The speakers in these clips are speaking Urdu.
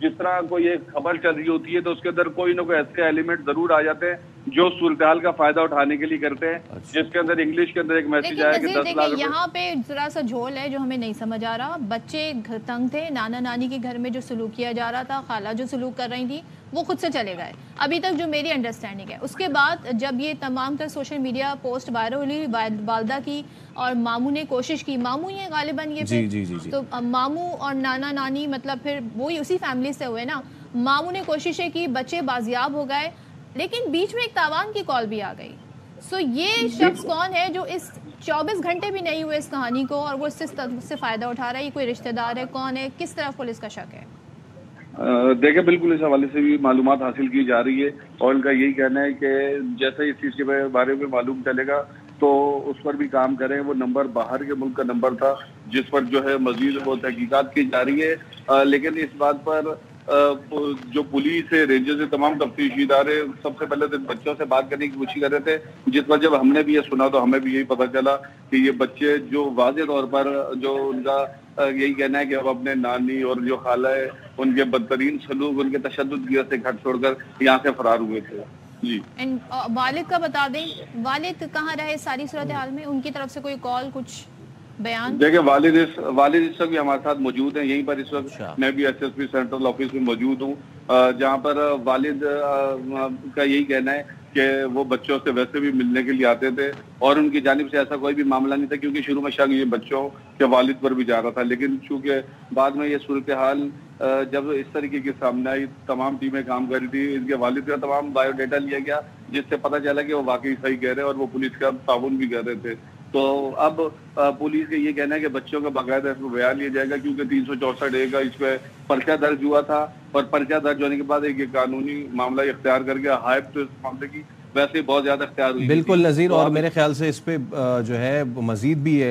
جس طرح کوئی ایک خبر چل رہی ہوتی ہے تو اس کے اندر کوئی نہ کوئی ایسے ایلیمنٹ ضرور آ جاتے ہیں جو صورتحال کا فائدہ اٹھانے کے لیے کرتے ہیں، جس کے اندر انگلش کے اندر ایک میسج آیا کہ 10 لاکھ یہاں پہ ذرا سا جھول ہے جو ہمیں نہیں سمجھ آ رہا. بچے تنگ تھے، نانا نانی کے گھر میں جو سلوک کیا جا رہا تھا، خالہ جو سلوک کر رہی تھی وہ خود سے چلے گئے ابھی تک جو میری انڈرسٹینڈنگ ہے. اس کے بعد جب یہ تمام تر سوشل میڈیا پوسٹ وائرل ہوئی، والدہ کی اور ماموں نے کوشش کی، ماموں ہی ہے غالباً یہ پھر تو ماموں اور نانا نانی مطلب پھر وہی اسی فیملی سے ہوئے نا. ماموں نے کوششیں کی، بچے بازیاب ہو گئے، لیکن بیچ میں ایک تاوان کی کال بھی آ گئی. سو یہ شخص کون ہے جو اس 24 گھنٹے بھی نہیں ہوئے اس کہانی کو اور وہ اس سے فائدہ اٹھا رہا ہے؟ یہ کوئی رشتہ دار ہے، کون ہے، کس طرف پولیس کا شک ہے؟ دیکھیں بالکل اس حوالے سے بھی معلومات حاصل کی جا رہی ہے اور ان کا یہی کہنا ہے کہ جیسے اس چیز کے بارے میں معلوم چلے گا تو اس پر بھی کام کریں. وہ نمبر باہر کے ملک کا نمبر تھا جس پر جو ہے مزید وہ تحقیقات کی جا رہی ہے، لیکن اس بات پر جو پولیس ہے، رینجر سے تمام تفتیشی ادارے سب سے پہلے تو بچوں سے بات کرنے کی کوشش کر رہے تھے، جس پر جب ہم نے بھی یہ سنا تو ہمیں بھی یہی پتہ چلا کہ یہ بچے جو واضح طور پر جو ان کا یہی کہنا ہے کہ اب اپنے نانی اور جو خالہ ہے ان کے بدترین سلوک، ان کے تشدد کی وجہ سے گھر چھوڑ کر یہاں سے فرار ہوئے تھے. جی والد کا بتا دیں، والد کہاں رہے ساری صورتحال میں؟ ان کی طرف سے کوئی کال، کچھ بیان؟ دیکھیں والد اس وقت بھی ہمارے ساتھ موجود ہیں یہیں پر. اس وقت میں بھی SSP سینٹرل آفس میں موجود ہوں، جہاں پر والد کا یہی کہنا ہے کہ وہ بچوں سے ویسے بھی ملنے کے لیے آتے تھے اور ان کی جانب سے ایسا کوئی بھی معاملہ نہیں تھا، کیونکہ شروع میں شک یہ بچوں کے والد پر بھی جا رہا تھا. لیکن چونکہ بعد میں یہ صورتحال جب اس طریقے کے سامنے آئی، تمام ٹیمیں کام کر رہی تھی، ان کے والد کا تمام بایو ڈیٹا لیا گیا جس سے پتہ چلا کہ وہ واقعی صحیح کہہ رہے ہیں اور وہ پولیس کا تعاون بھی کر رہے تھے. تو اب پولیس کا یہ کہنا ہے کہ بچوں کا باقاعدہ اس کو بیان لیا جائے گا، کیونکہ 364 کا اس پہ پرچہ درج ہوا تھا اور پرچہ درج ہونے کے بعد ایک قانونی معاملہ اختیار کر کے ہائپ تو اس معاملے کی ویسے بہت زیادہ اختیار ہوئی. بالکل نذیر، اور میرے خیال سے اس پہ جو ہے مزید بھی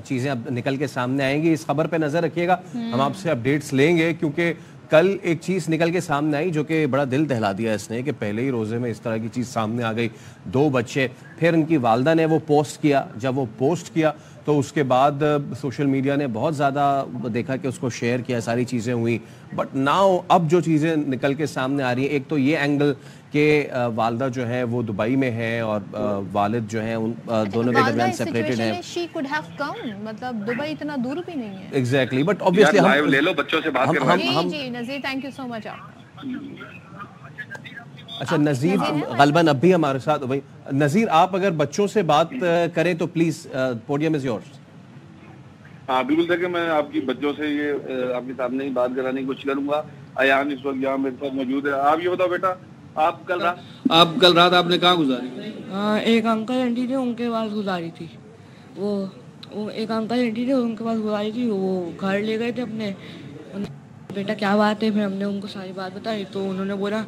چیزیں اب نکل کے سامنے آئیں گی. اس خبر پہ نظر رکھیے گا، ہم آپ سے اپڈیٹس لیں گے، کیونکہ کل ایک چیز نکل کے سامنے آئی جو کہ بڑا دل دہلا دیا اس نے، کہ پہلے ہی روزے میں اس طرح کی چیز سامنے آ گئی. 2 بچے، پھر ان کی والدہ نے وہ پوسٹ کیا. جب وہ پوسٹ کیا تو اس کے بعد سوشل میڈیا نے بہت زیادہ دیکھا کہ اس کو شیئر کیا، ساری چیزیں ہوئی. بٹ ناؤ اب جو چیزیں نکل کے سامنے آ رہی ہیں، ایک تو یہ اینگل کہ والدہ جو ہے وہ دبئی میں ہے اور والد جو ہیں ان دونوں کے درمیان سیپریٹڈ ہیں. مطلب دبئی اتنا دور بھی نہیں ہے. ایگزیکٹلی، بٹ obviously لائیو لے لو، بچوں سے بات کریں. جی نذیر، تھینک یو سو مچ. اچھا نذیر غالباً اب بھی ہمارے ساتھ. نذیر آپ اگر بچوں سے بات کریں تو پلیز پوڈیم از یورس. ہاں بالکل، دیکھیں میں آپ کی بچوں سے یہ آپ کے سامنے ہی بات کرانے کی کوشش کروں گا. ایان اس وقت یہاں میرے ساتھ موجود ہے. آپ یہ بتاؤ بیٹا، آپ کل رات آپ نے کہاں گزاری؟ ایک انکل آنٹی تھے، ان کے پاس گزاری تھی. وہ ایک انکل آنٹی تھے، ان کے پاس گزاری تھی. وہ گھر لے گئے تھے اپنے. بیٹا کیا بات ہے؟ پھر ہم نے ان کو ساری بات بتائی تو انہوں نے بولا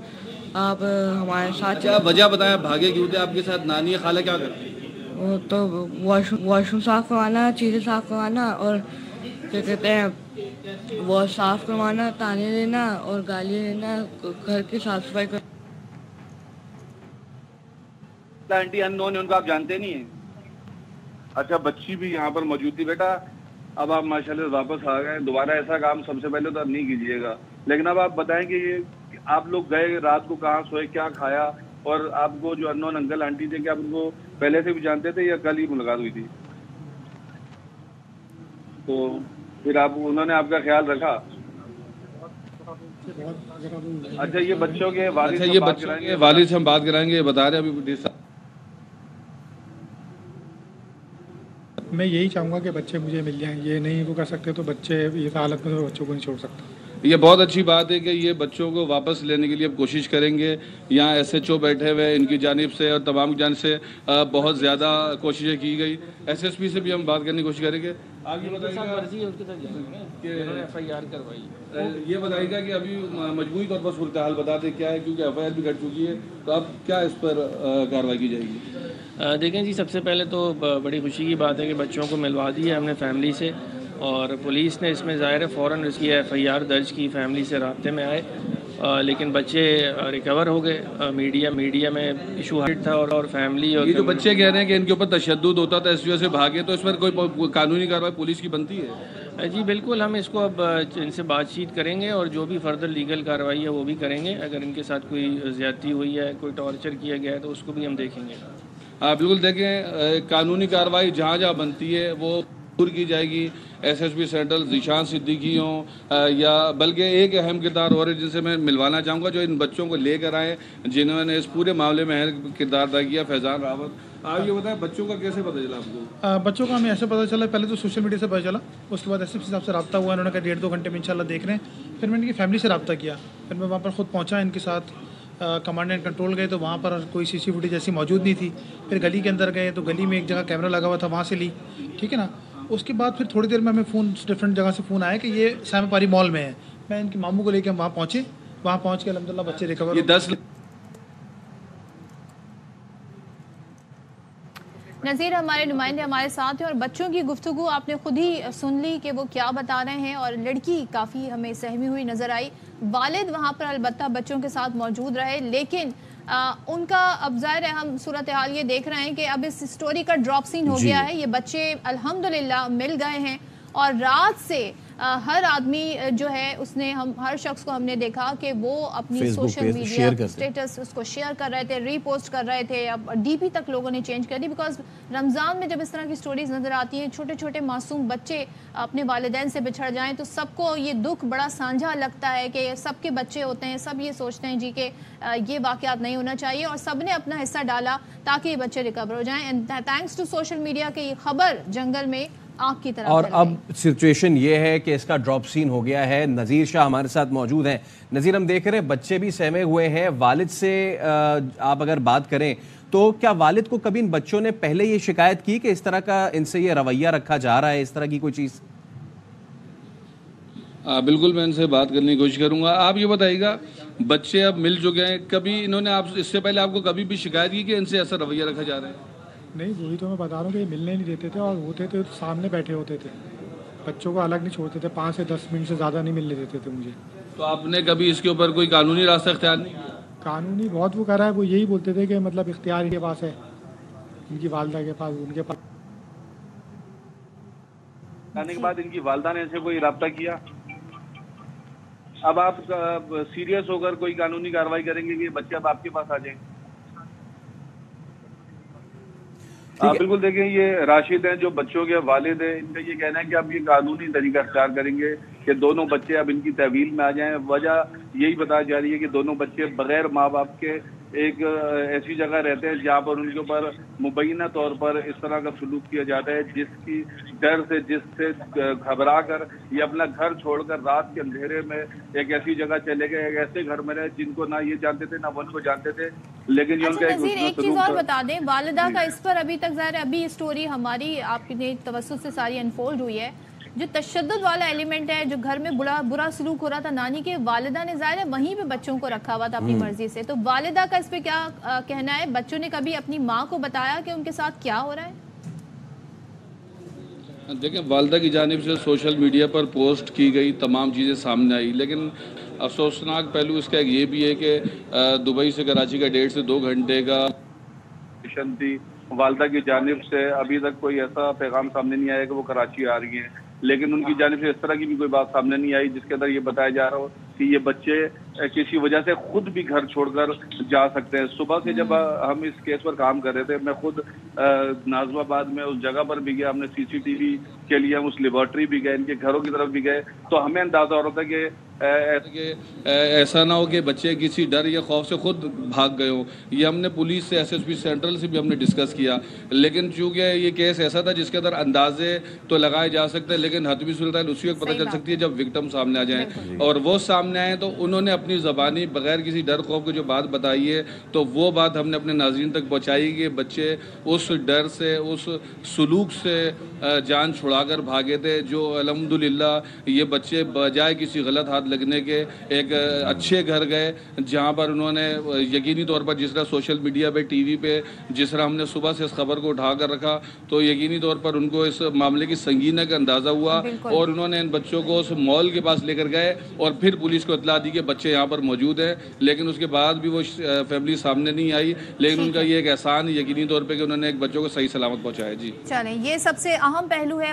آپ ہمارے ساتھ. وجہ بتایا بھاگے کیوں تھے آپ کے ساتھ؟ نانی خالہ کیا کرتی؟ وہ تو واش روم صاف کروانا، چیزیں صاف کروانا، اور کیا کہتے ہیں وہ صاف کروانا، تانے لینا اور گالیاں لینا، گھر کی صاف صفائی کرنا. آنٹی ان نون ہے، ان کو آپ جانتے نہیں ہیں؟ اچھا بچی بھی یہاں پر موجود تھی. بیٹا اب آپ ماشاءاللہ واپس آ گئے، دوبارہ ایسا کام سب سے پہلے تو اب نہیں کیجیے گا. لیکن اب آپ بتائیں کہ یہ آپ لوگ گئے رات کو کہاں سوئے، کیا کھایا، اور آپ کو جو ان نون انکل آنٹی تھے کیا آپ ان کو پہلے سے بھی جانتے تھے یا کل ہی ملاقات ہوئی تھی؟ تو پھر انہوں نے آپ کا خیال رکھا؟ اچھا یہ بچوں کے والد سے ہم بات کرائیں گے. بتا رہے ابھی میں یہی چاہوں گا کہ بچے مجھے مل جائیں. یہ نہیں وہ کر سکتے تو بچے اس حالت میں بچوں کو نہیں چھوڑ سکتا. یہ بہت اچھی بات ہے کہ یہ بچوں کو واپس لینے کے لیے اب کوشش کریں گے. یہاں SHO بیٹھے ہوئے، ان کی جانب سے اور تمام جانب سے بہت زیادہ کوششیں کی گئی. SSP سے بھی ہم بات کرنے کی کوشش کریں گے. آپ یہ بتائیے یہ بتائیے گا کہ ابھی مجموعی طور پر صورتحال بتاتے کیا ہے، کیونکہ FIR بھی کٹ چکی ہے، تو اب کیا اس پر کارروائی کی جائے گی؟ دیکھیں جی، سب سے پہلے تو بڑی خوشی کی بات ہے کہ بچوں کو ملوا دی ہے ہم نے فیملی سے، اور پولیس نے اس میں ظاہر ہے فوراً اس کی FIR درج کی، فیملی سے رابطے میں آئے، لیکن بچے ریکور ہو گئے. میڈیا میں ایشو ہٹ تھا اور فیملی اور یہ جو بچے کہہ رہے ہیں کہ ان کے اوپر تشدد ہوتا تھا اس وجہ سے بھاگے، تو اس پر کوئی قانونی کارروائی پولیس کی بنتی ہے؟ جی بالکل، ہم اس کو اب ان سے بات چیت کریں گے اور جو بھی فردر لیگل کارروائی ہے وہ بھی کریں گے. اگر ان کے ساتھ کوئی زیادتی ہوئی ہے، کوئی ٹارچر کیا گیا ہے تو اس کو بھی ہم دیکھیں گے. بالکل دیکھیں، قانونی کارروائی جہاں جہاں بنتی ہے وہ ضرور کی جائے گی. S S P central Zeeshan Siddiqui ہوں یا بلکہ ایک اہم کردار اور ہے جن سے میں ملوانا چاہوں گا، جو ان بچوں کو لے کر آئے جنہوں نے اس پورے معاملے میں اہم کردار ادا کیا، فیضان راوت. آپ یہ بتائیں بچوں کا کیسے پتہ چلا آپ کو؟ بچوں کا ہمیں ایسے پتہ چلا، پہلے تو سوشل میڈیا سے پتہ چلا، اس کے بعد ایس ایس پی صاحب سے رابطہ ہوا، انہوں نے کہا 1.5-2 گھنٹے میں انشاءاللہ دیکھ رہے ہیں. پھر میں ان کی فیملی سے رابطہ کیا، پھر میں وہاں پر خود پہنچا ان کے ساتھ، کمانڈ اینڈ کنٹرول گئے تو وہاں پر کوئی سی سی فوٹیج ایسی موجود نہیں تھی. پھر گلی کے اندر گئے تو گلی میں ایک جگہ کیمرہ لگا ہوا تھا، وہاں سے لی، ٹھیک ہے نا. اس کے بعد پھر تھوڑی دیر میں ہمیں فون ڈفرینٹ جگہ سے فون آیا کہ یہ سیام پاری مال میں ہے. میں ان کے ماموں کو لے کے ہم وہاں پہنچے، وہاں پہنچ کے الحمدللہ بچے ریکور. یہ 10 نذیر ہمارے نمائندے ہمارے ساتھ ہیں اور بچوں کی گفتگو آپ نے خود ہی سن لی کہ وہ کیا بتا رہے ہیں، اور لڑکی کافی ہمیں سہمی ہوئی نظر آئی. والد وہاں پر البتہ بچوں کے ساتھ موجود رہے، لیکن ان کا اب ظاہر ہے ہم صورتحال یہ دیکھ رہے ہیں کہ اب اس سٹوری کا ڈراپ سین ہو گیا ہے. یہ بچے الحمدللہ مل گئے ہیں اور رات سے ہر آدمی جو ہے اس نے ہر شخص کو ہم نے دیکھا کہ وہ اپنی سوشل میڈیا سٹیٹس اس کو شیئر کر رہے تھے، ری پوسٹ کر رہے تھے. اب ڈی پی تک لوگوں نے چینج کر دی، بیکاز رمضان میں جب اس طرح کی سٹوریز نظر آتی ہیں، چھوٹے چھوٹے معصوم بچے اپنے والدین سے بچھڑ جائیں تو سب کو یہ دکھ بڑا سانجھا لگتا ہے کہ سب کے بچے ہوتے ہیں، سب یہ سوچتے ہیں جی کہ یہ واقعات نہیں ہونا چاہیے، اور سب نے اپنا حصہ ڈالا تاکہ یہ بچے ریکور ہو جائیں. And thanks to social media کہ یہ خبر جنگل میں آگ کی طرح. اور اب سچویشن یہ ہے کہ اس کا ڈراپ سین ہو گیا ہے. نذیر شاہ ہمارے ساتھ موجود ہیں. نذیر، ہم دیکھ رہے ہیں بچے بھی سہمے ہوئے ہیں. والد سے آپ اگر بات کریں تو کیا والد کو کبھی ان بچوں نے پہلے یہ شکایت کی کہ اس طرح کا ان سے یہ رویہ رکھا جا رہا ہے، اس طرح کی کوئی چیز؟ بالکل میں ان سے بات کرنے کی کوشش کروں گا. آپ یہ بتائیے گا، بچے اب مل چکے ہیں، کبھی انہوں نے اس سے پہلے آپ کو کبھی بھی شکایت کی کہ ان سے ایسا رویہ رکھا جا رہا ہے؟ نہیں، وہی تو میں بتا رہا ہوں کہ یہ ملنے نہیں دیتے تھے، اور ہوتے تھے تو سامنے بیٹھے ہوتے تھے، بچوں کو الگ نہیں چھوڑتے تھے. 5 سے 10 منٹ سے زیادہ نہیں ملنے دیتے تھے مجھے. تو آپ نے کبھی اس کے اوپر کوئی قانونی راستہ اختیار نہیں کیا؟ قانونی بہت وہ کرا ہے، وہ یہی بولتے تھے کہ مطلب اختیار کے پاس ہے، ان کی والدہ کے پاس، ان کے پاس. آنے کے بعد ان کی والدہ نے سے کوئی رابطہ کیا؟ اب آپ سیریس ہو کر کوئی قانونی کارروائی کریں گے کہ بچے اب آپ کے پاس آ جائیں گے؟ بالکل. دیکھیں، یہ راشد ہیں جو بچوں کے والد ہیں، ان کا یہ کہنا ہے کہ اب یہ قانونی طریقہ اختیار کریں گے کہ دونوں بچے اب ان کی تحویل میں آ جائیں. وجہ یہی بتائی جا رہی ہے کہ دونوں بچے بغیر ماں باپ کے ایک ایسی جگہ رہتے ہیں جہاں پر ان کے اوپر مبینہ طور پر اس طرح کا سلوک کیا جاتا ہے، جس کی ڈر سے، جس سے گھبرا کر یہ اپنا گھر چھوڑ کر رات کے اندھیرے میں ایک ایسی جگہ چلے گئے، ایک ایسے گھر میں رہے جن کو نہ یہ جانتے تھے نہ وہ ان کو جانتے تھے. لیکن ایک چیز اور بتا دیں، والدہ کا اس پر ابھی تک ظاہر ابھی اسٹوری ہماری آپ کے توسط سے ساری انفولڈ ہوئی ہے. جو تشدد والا ایلیمنٹ ہے، جو گھر میں برا سلوک ہو رہا تھا، نانی کے والدہ نے ظاہر ہے وہیں پہ بچوں کو رکھا ہوا تھا اپنی مرضی سے، تو والدہ کا اس پہ کیا کہنا ہے؟ بچوں نے کبھی اپنی ماں کو بتایا کہ ان کے ساتھ کیا ہو رہا ہے؟ دیکھیں، والدہ کی جانب سے سوشل میڈیا پر پوسٹ کی گئی تمام چیزیں سامنے آئی، لیکن افسوسناک پہلو اس کا یہ بھی ہے کہ دبئی سے کراچی کا 1.5 سے 2 گھنٹے کا تھی. والدہ کی جانب سے ابھی تک کوئی ایسا پیغام سامنے نہیں آیا کہ وہ کراچی آ رہی ہیں، لیکن ان کی جانب سے اس طرح کی بھی کوئی بات سامنے نہیں آئی جس کے اندر یہ بتایا جا رہا ہو کہ یہ بچے کسی وجہ سے خود بھی گھر چھوڑ کر جا سکتے ہیں. صبح سے جب ہم اس کیس پر کام کر رہے تھے، میں خود نازم آباد میں اس جگہ پر بھی گیا، ہم نے CCTV کے لیے ہم اس لیبارٹری بھی گئے، ان کے گھروں کی طرف بھی گئے، تو ہمیں اندازہ ہو رہا تھا کہ ایسا نہ ہو کہ بچے کسی ڈر یا خوف سے خود بھاگ گئے ہوں. یہ ہم نے پولیس سے، SSP سینٹرل سے بھی ہم نے ڈسکس کیا، لیکن چونکہ یہ کیس ایسا تھا جس کے اندر اندازے تو لگائے جا سکتے ہیں، لیکن حتمی صورتحال اسی وقت پتہ چل سکتی ہے جب وکٹم سامنے آ جائیں. اور وہ سامنے آئیں تو انہوں نے اپنی زبانی بغیر کسی ڈر خوف کے جو بات بتائی ہے، تو وہ بات ہم نے اپنے ناظرین تک پہنچائی کہ بچے اس ڈر سے، اس سلوک سے جان چھڑا کر بھاگے تھے، جو الحمدللہ یہ بچے بجائے کسی غلط ہاتھ لگنے کے ایک اچھے گھر گئے، جہاں پر انہوں نے یقینی طور پر جس طرح سوشل میڈیا پہ، ٹی وی پہ جس طرح ہم نے صبح سے اس خبر کو اٹھا کر رکھا، تو یقینی طور پر ان کو اس معاملے کی سنگینی کا اندازہ ہوا، اور انہوں نے ان بچوں کو اس مال کے پاس لے کر گئے اور پھر پولیس کو اطلاع دی کہ بچے یہاں پر موجود ہیں. لیکن اس کے بعد بھی وہ فیملی سامنے نہیں آئی، لیکن ان کا یہ ایک احسان یقینی طور پہ کہ انہوں نے ایک بچوں کو صحیح سلامت پہنچایا. جی چلیں، یہ سب سے اہم پہلو ہے.